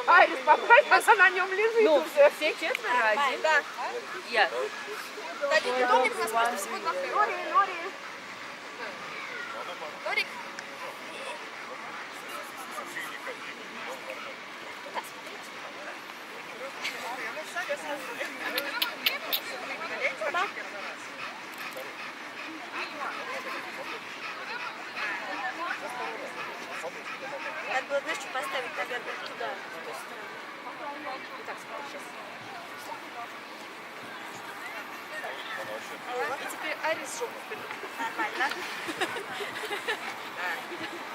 Айрис, попасть, она на нем лежит Ну, уже. все четверо, один. Да. Я. Домик у нас просто всего 2 фрейма. Нори. Норик. Надо было, знаешь, что поставить, наверное, туда, с той стороны. Так, смотри, сейчас. И теперь Айрис жопу вперед. Нормально.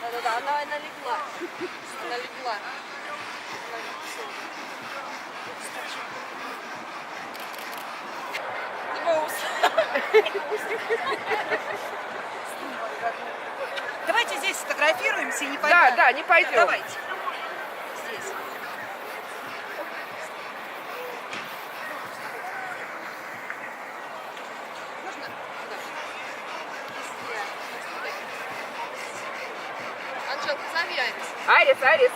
Да-да-да, она легла. Она легла. Давайте здесь сфотографируемся и не пойдем. Да, не пойдем. Давайте. Здесь. Можно? Да. Анжелка, зови Айрис. Айрис.